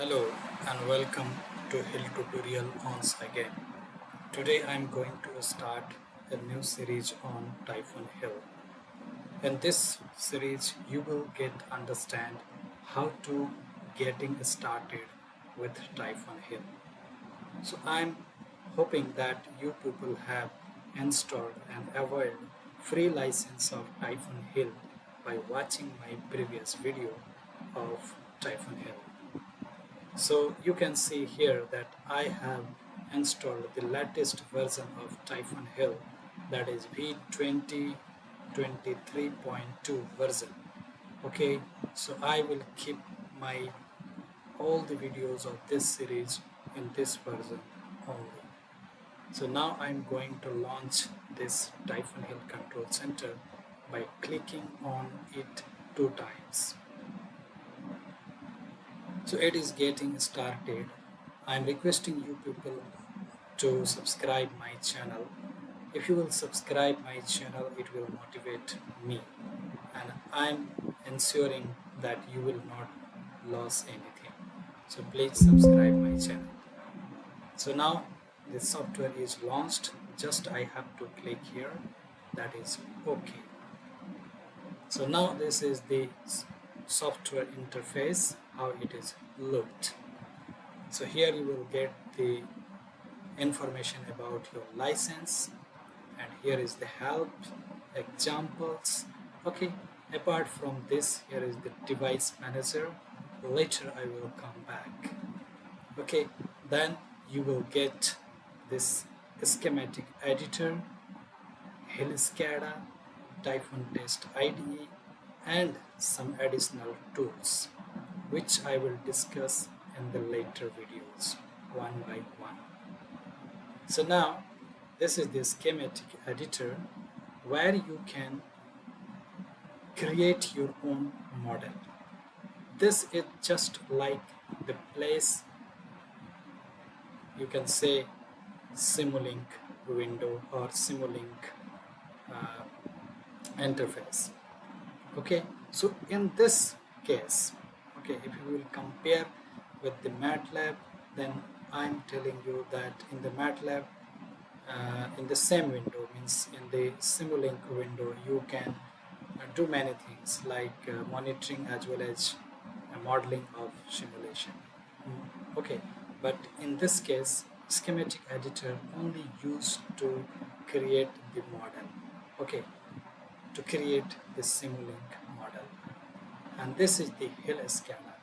Hello and welcome to Hill Tutorial once again. Today I am going to start a new series on Typhoon Hill. In this series you will get understand how to getting started with Typhoon Hill. So I am hoping that you people have installed and availed free license of Typhoon Hill by watching my previous video of Typhoon Hill. So you can see here that I have installed the latest version of Typhoon Hill, that is V2023.2 version. Okay, so I will keep my all the videos of this series in this version only. So now I'm going to launch this Typhoon Hill Control Center by clicking on it 2 times. So it is getting started. I'm requesting you people to subscribe my channel. If you will subscribe my channel, it will motivate me, and I'm ensuring that you will not lose anything. So please subscribe my channel. So now the software is launched. Just I have to click here, that is okay. So now this is the software interface, how it is looked. So here you will get the information about your license, and here is the help, examples. Okay, apart from this, here is the device manager. Later I will come back. Okay, then you will get this schematic editor, Hill SCADA, Typhoon Test IDE, and some additional tools, which I will discuss in the later videos one by one. So now this is the schematic editor where you can create your own model. This is just like the place, you can say, Simulink window or Simulink interface. Okay, so in this case, okay, if you will compare with the MATLAB, then I'm telling you that in the MATLAB, in the same window, means in the Simulink window, you can do many things like monitoring as well as modeling of simulation. Okay, but in this case, schematic editor only used to create the model. Okay, to create the Simulink model. And this is the Hill SCADA.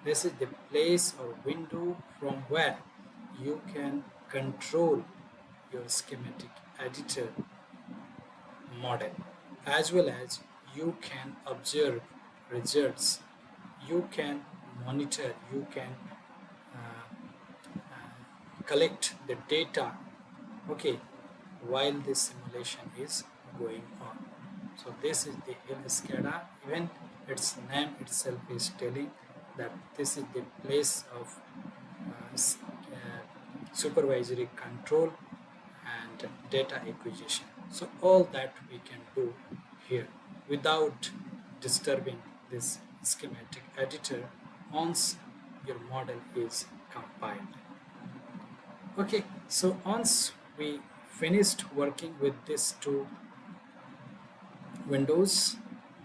This is the place or window from where you can control your schematic editor model, as well as you can observe results, you can monitor, you can collect the data, okay, while this simulation is going on. So this is the Hill SCADA. Even its name itself is telling that this is the place of supervisory control and data acquisition. So all that we can do here without disturbing this schematic editor once your model is compiled. Okay, so once we finished working with these two windows,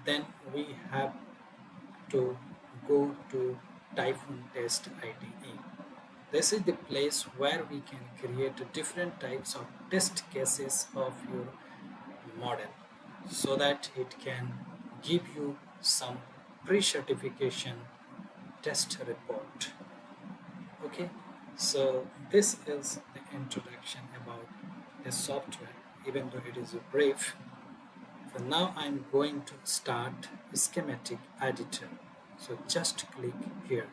then we have to go to Typhoon Test IDE. This is the place where we can create different types of test cases of your model so that it can give you some pre-certification test report. Okay, so this is the introduction about the software, even though it is brief. So now I'm going to start a schematic editor. So just click here.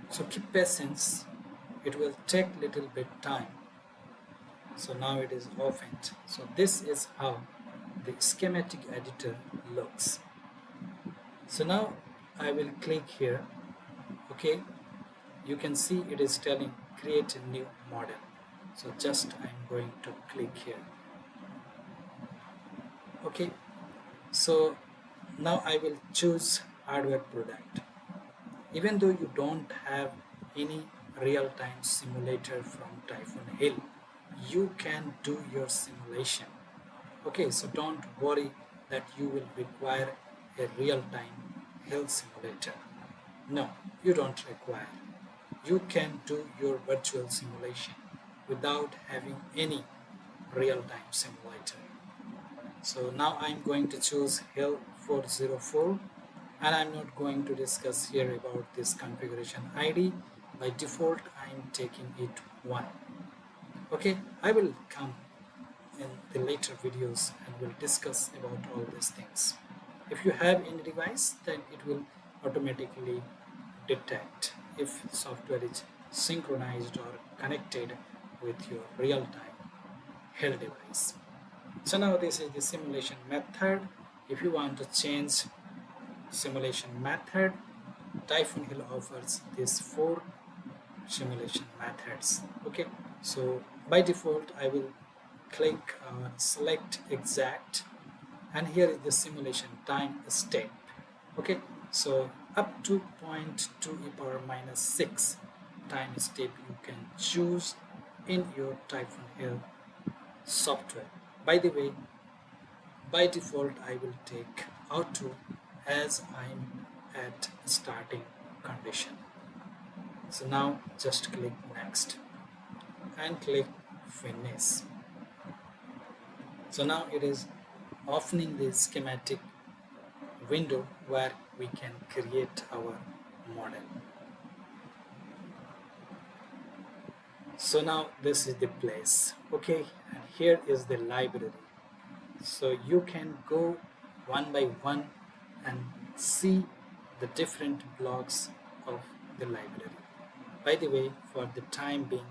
So keep patience, it will take little bit time. So now it is opened. So this is how the schematic editor looks. So now I will click here. Okay, you can see it is telling create a new model. So just I'm going to click here. Okay, so now I will choose hardware product. Even though you don't have any real-time simulator from Typhoon HIL, you can do your simulation. Okay, so don't worry that you will require a real-time HIL simulator. No, you don't require. You can do your virtual simulation without having any real-time simulator. So now I'm going to choose HIL 404, and I'm not going to discuss here about this configuration ID. By default, I'm taking it 1. Okay, I will come in the later videos and will discuss about all these things. If you have any device, then it will automatically detect if software is synchronized or connected with your real-time HIL device. So now this is the simulation method. If you want to change simulation method, Typhoon HIL offers these 4 simulation methods. Okay, so by default I will click select exact, and here is the simulation time step. Okay, so up to 0.2 e power minus 6 time step you can choose in your Typhoon HIL software. By the way, by default I will take auto as I'm at starting condition. So now just click next and click finish. So now it is opening the schematic window where we can create our model. So now this is the place. Okay, and here is the library. So you can go one by one and see the different blocks of the library. By the way, for the time being,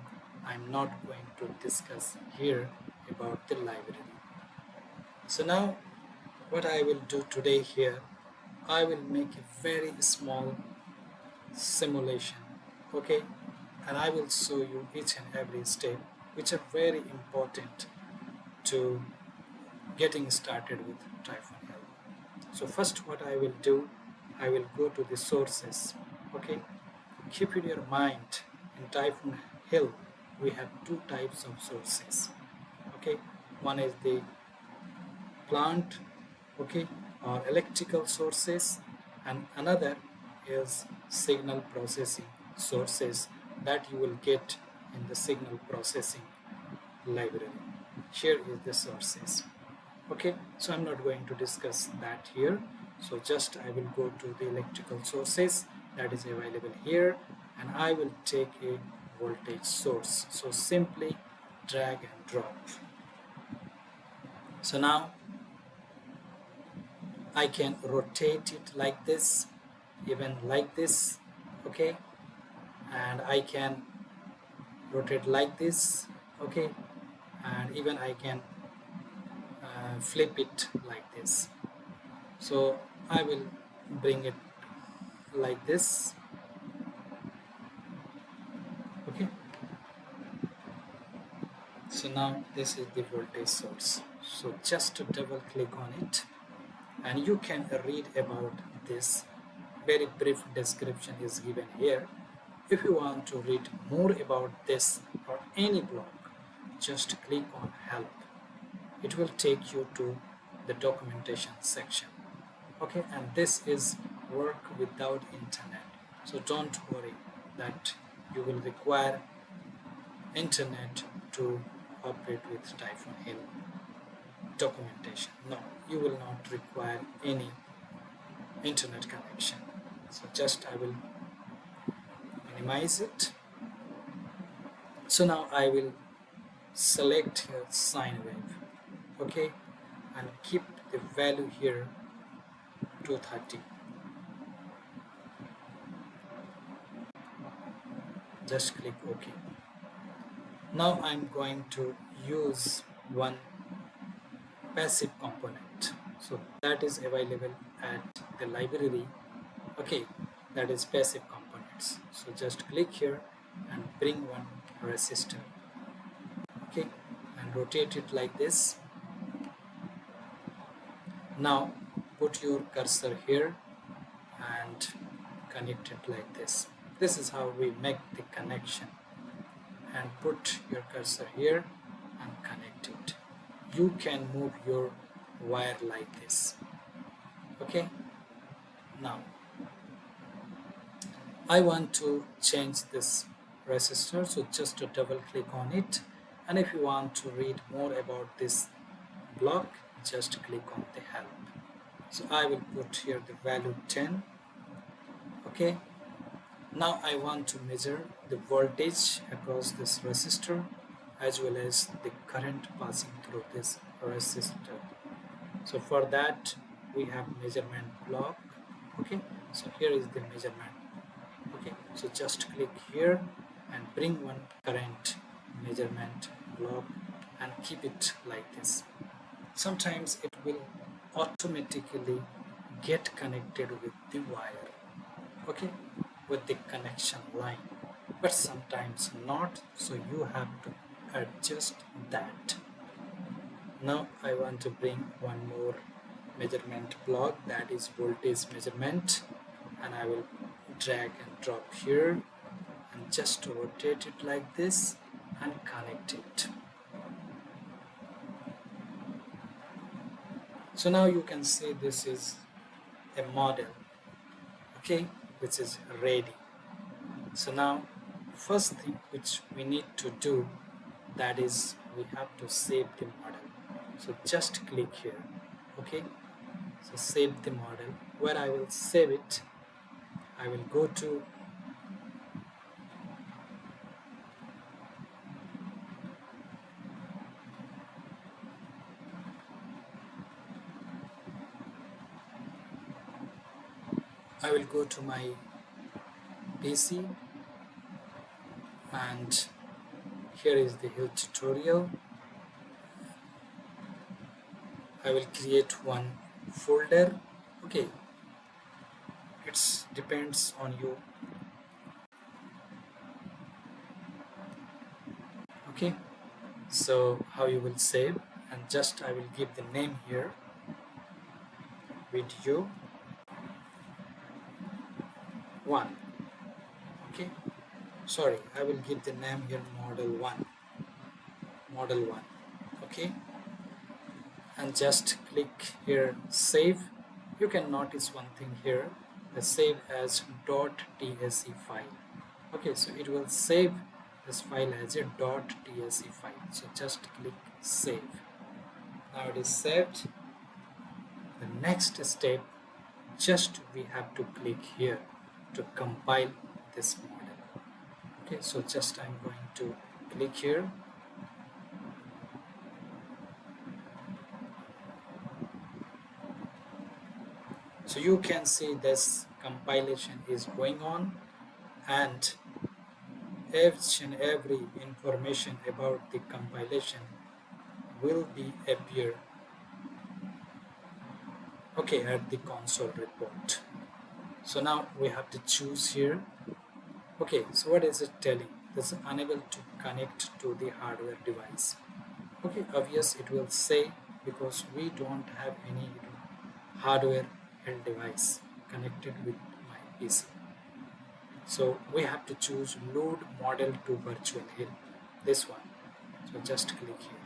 I'm not going to discuss here about the library. So now what I will do today here, I will make a very small simulation, okay, and I will show you each and every step which are very important to getting started with Typhoon HIL. So first what I will do, I will go to the sources. Okay, keep in your mind, in Typhoon HIL we have 2 types of sources. Okay, one is the plant, okay, or electrical sources, and another is signal processing sources that you will get in the signal processing library. Here is the sources. Okay, so I'm not going to discuss that here. So just I will go to the electrical sources that is available here, and I will take a voltage source. So simply drag and drop. So now I can rotate it like this, even like this, okay, and I can rotate like this, okay, and even I can flip it like this. So I will bring it like this, okay. So now this is the voltage source. So just double click on it and you can read about this. Very brief description is given here. If you want to read more about this or any block, just click on help. It will take you to the documentation section. Okay, and this is work without internet. So don't worry that you will require internet to operate with Typhoon HIL documentation. No, you will not require any internet connection. So just I will minimize it. So now I will select here sine wave, okay, and keep the value here 230. Just click OK. Now I'm going to use one passive component, so that is available at the library. Okay, that is passive components. So just click here and bring one resistor, okay, and rotate it like this. Now put your cursor here and connect it like this. This is how we make the connection, and put your cursor here and connect it. You can move your wire like this. Okay, now I want to change this resistor, so just to double click on it, and if you want to read more about this block, just click on the help. So I will put here the value 10. Okay, now I want to measure the voltage across this resistor as well as the current passing through this resistor. So for that we have measurement block. Okay, so here is the measurement. Okay, so just click here and bring one current measurement block and keep it like this. Sometimes it will automatically get connected with the wire, okay, with the connection line, but sometimes not, so you have to adjust that. Now I want to bring one more measurement block, that is voltage measurement, and I will drag and drop here and just rotate it like this and connect it. So now you can see this is a model, okay, which is ready. So now first thing which we need to do, that is we have to save the model. So just click here. Okay, so save the model. Where I will save it, I will go to my PC, and here is the HIL tutorial. I will create one folder. Okay, it depends on you. Okay, so how you will save, and just I will give the name here, video 1. Okay, sorry, I will give the name here model 1. Okay, and just click here save. You can notice one thing here, the save as .tsc file. Okay, so it will save this file as a .tsc file, so just click save. Now it is saved. The next step, just we have to click here to compile this model. Okay, so just I'm going to click here. So you can see this compilation is going on, and each and every information about the compilation will be appear, okay, at the console report. So now we have to choose here. Okay, so what is it telling? This is unable to connect to the hardware device. Okay, obvious it will say, because we don't have any hardware HIL device connected with my PC. So we have to choose load model to virtual HIL, this one. So just click here.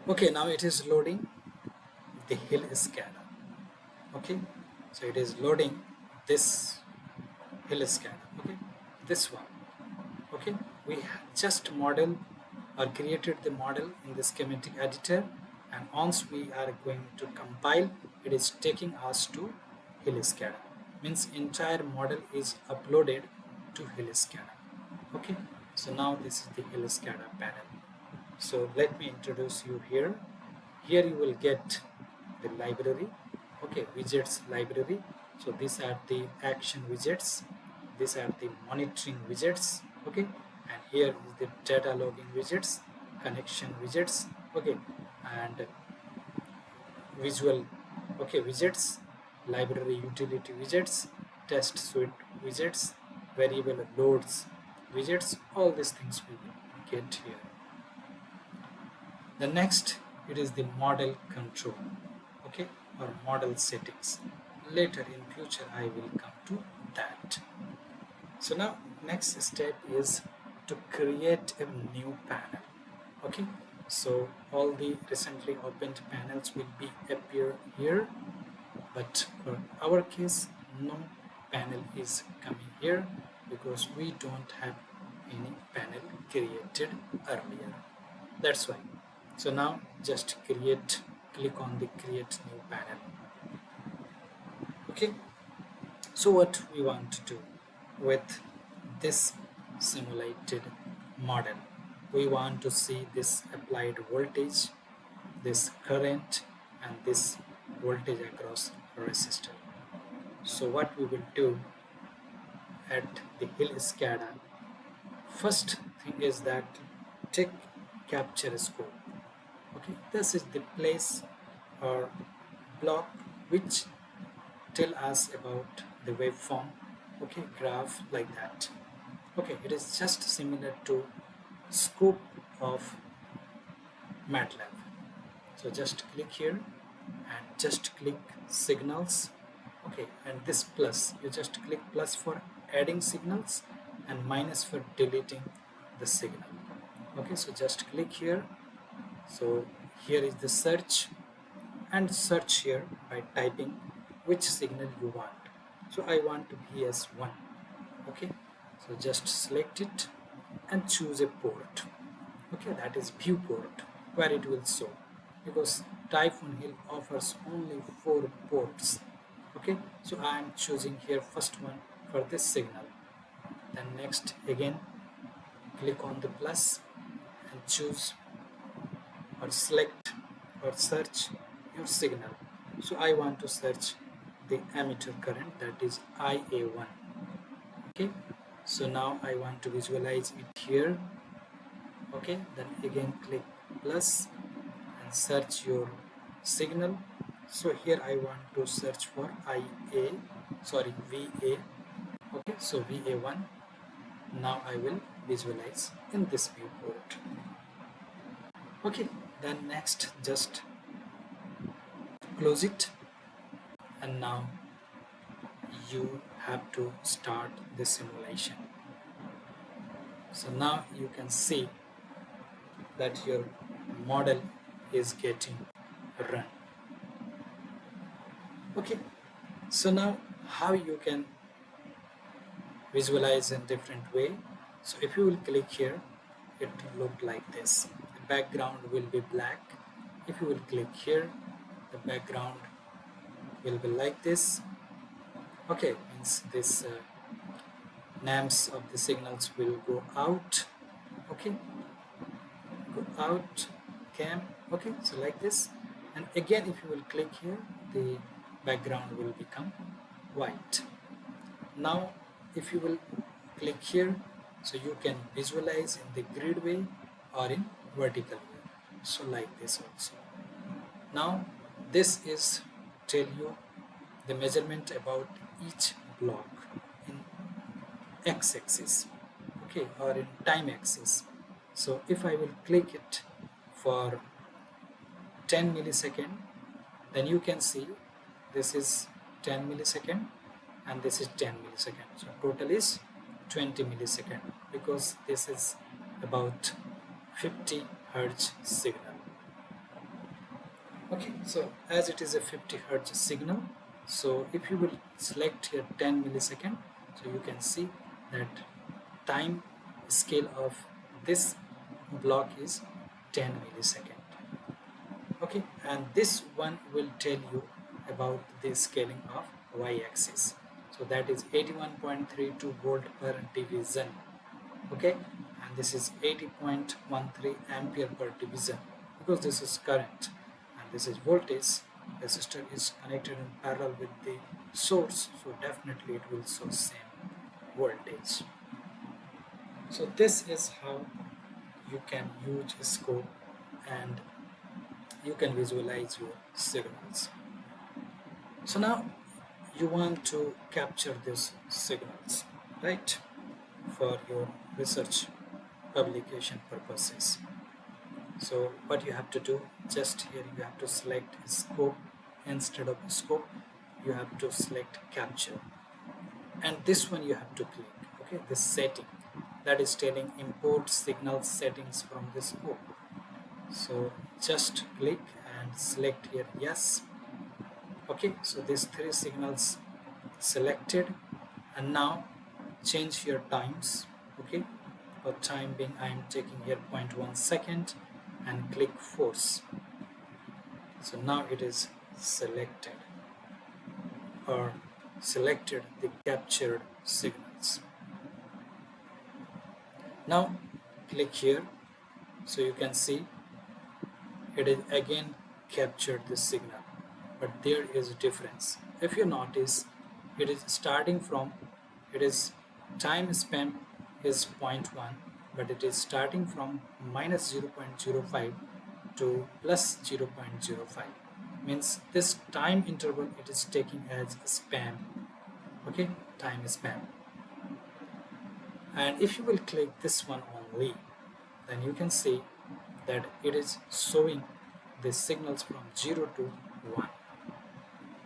Okay, now it is loading the HIL scanner. Okay, so it is loading this HIL scanner. Okay, this one. Okay, we just model or created the model in the schematic editor, and once we are going to compile, it is taking us to HIL scanner. Means entire model is uploaded to HIL scanner. Okay, so now this is the HIL scanner panel. So let me introduce you here. Here you will get the library, okay, widgets library. So these are the action widgets, these are the monitoring widgets, okay, and here is the data logging widgets, connection widgets, okay, and visual, okay, widgets, library utility widgets, test suite widgets, variable loads widgets. All these things will be get here. The next, it is the model control, okay, or model settings. Later in future I will come to that. So now next step is to create a new panel. Okay, so all the recently opened panels will be appear here, but for our case no panel is coming here because we don't have any panel created earlier. That's why. So now just click on the create new panel. Okay, so what we want to do with this simulated model, we want to see this applied voltage, this current, and this voltage across resistor. So what we will do at the HIL SCADA, first thing is that take capture scope. Okay, this is the place or block which tell us about the waveform, okay, graph like that. Okay, it is just similar to scope of MATLAB. So just click here and just click signals. Okay, and this plus, you just click plus for adding signals and minus for deleting the signal. Okay, so just click here. So here is the search, and search here by typing which signal you want. So I want to be as 1. Okay, so just select it and choose a port. Okay, that is viewport where it will show, because Typhoon HIL offers only 4 ports. Okay, so I am choosing here first one for this signal. Then next again click on the plus and choose or select or search your signal. So I want to search the emitter current, that is IA1. Okay, so now I want to visualize it here. Okay, then again click plus and search your signal. So here I want to search for VA. Okay, so VA1. Now I will visualize in this viewport. Okay, then next just close it, and now you have to start the simulation. So now you can see that your model is getting run. Okay, so now how you can visualize in different way. So if you will click here, it will look like this. The background will be black. If you will click here, the background will be like this. Okay, means this names of the signals will go out. Okay, go out cam. Okay, so like this, and again if you will click here, the background will become white. Now if you will click here, so you can visualize in the grid way or in vertical way, so like this also. Now this is tell you the measurement about each block in x-axis, okay, or in time axis. So if I will click it for 10 millisecond, then you can see this is 10 millisecond and this is 10 millisecond. So total is 20 millisecond, because this is about 50 Hertz signal. Okay, so as it is a 50 Hertz signal, so if you will select here 10 millisecond, so you can see that time scale of this block is 10 millisecond. Okay, and this one will tell you about the scaling of y-axis. So that is 81.32 volt per division. Okay, and this is 80.13 ampere per division, because this is current and this is voltage. Resistor is connected in parallel with the source, so definitely it will show same voltage. So this is how you can use a scope and you can visualize your signals. So now you want to capture these signals, right, for your research publication purposes. So what you have to do, just here you have to select scope. Instead of scope, you have to select capture, and this one you have to click. Okay, this setting that is telling import signal settings from the scope. So just click and select here yes. Okay, so these three signals selected, and now change your times. Okay, for time being I am taking here 0.1 second and click force. So now it is selected or selected the captured signals. Now click here, so you can see it is again captured the signal, but there is a difference. If you notice, it is starting from, it is time span is 0.1, but it is starting from minus 0.05 to plus 0.05. Means this time interval it is taking as span. Okay, time span. And if you will click this one only, then you can see that it is showing the signals from 0 to 1.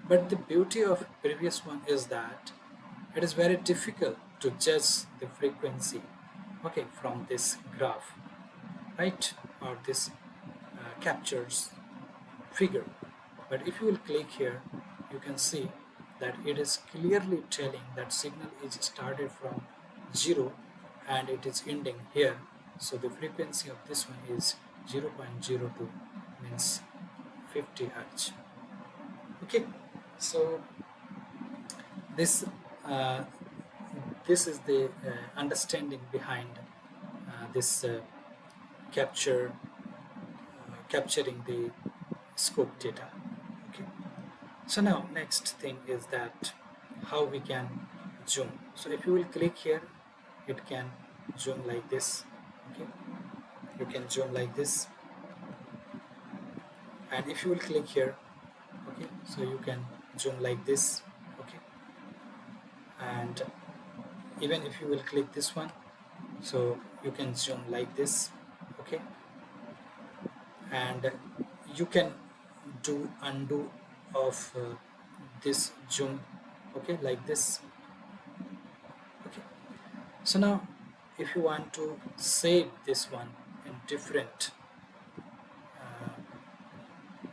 But the beauty of previous one is that it is very difficult to judge the frequency, okay, from this graph, right, or this captures figure. But if you will click here, you can see that it is clearly telling that signal is started from 0 and it is ending here. So the frequency of this one is 0.02, means 50 Hz. Okay, so this is the understanding behind this capturing the scope data. Okay, so now next thing is that how we can zoom. So if you will click here, it can zoom like this. Okay, you can zoom like this, and if you will click here, okay, so you can zoom like this. Okay, and even if you will click this one, so you can zoom like this. Okay, and you can do undo of this zoom, okay, like this. Okay, so now if you want to save this one in different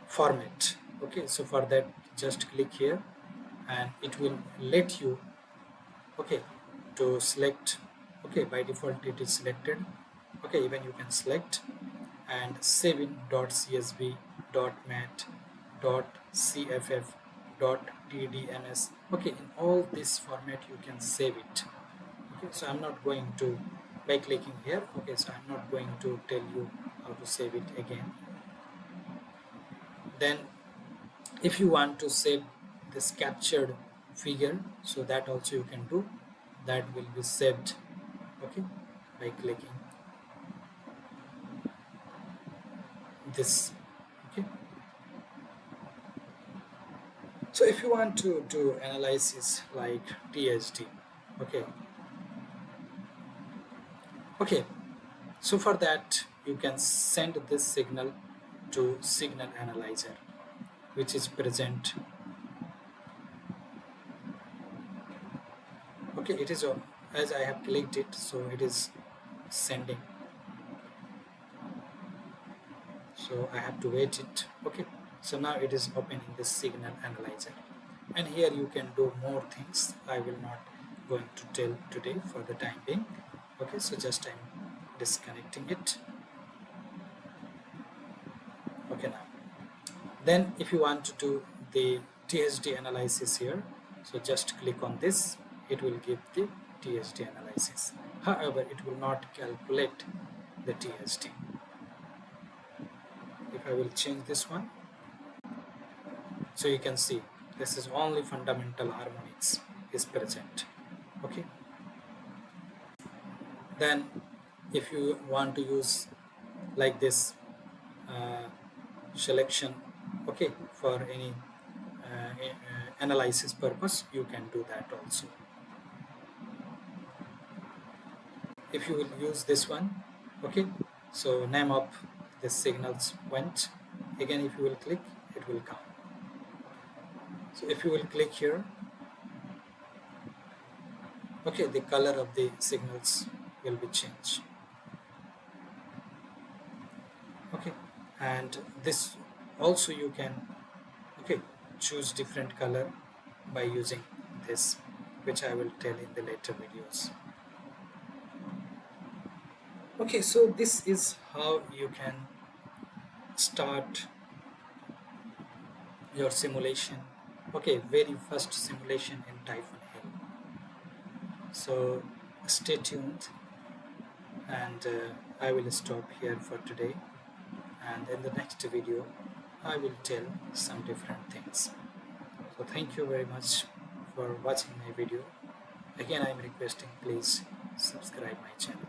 format, okay, so for that just click here and it will let you, okay, to select. Okay, by default it is selected. Okay, even you can select and save in .csv, .mat, .cff, .ddms. Okay, in all this format you can save it. Okay, so I'm not going to, by clicking here, okay, so I'm not going to tell you how to save it again. Then if you want to save this captured figure, so that also you can do. That will be saved, okay, by clicking this. Okay, so if you want to do analysis like THD, okay, so for that you can send this signal to signal analyzer, which is present. Okay, it is as I have clicked it, so it is sending, so I have to wait it. Okay, so now it is opening the signal analyzer, and here you can do more things. I will not going to tell today for the time being. Okay, so just I'm disconnecting it. Okay, now then if you want to do the THD analysis here, so just click on this, it will give the THD analysis. However, it will not calculate the THD. If I will change this one, so you can see this is only fundamental harmonics is present. Okay, then if you want to use like this selection, okay, for any analysis purpose, you can do that also. If you will use this one, Okay, so name of the signals went. Again, if you will click, it will come. So if you will click here, okay, the color of the signals will be changed. Okay, and this also you can, okay, choose different color by using this, which I will tell in the later videos. Okay, so this is how you can start your simulation. Okay, very first simulation in Typhoon HIL. So stay tuned, and I will stop here for today, and in the next video I will tell some different things. So thank you very much for watching my video. Again, I am requesting, please subscribe my channel.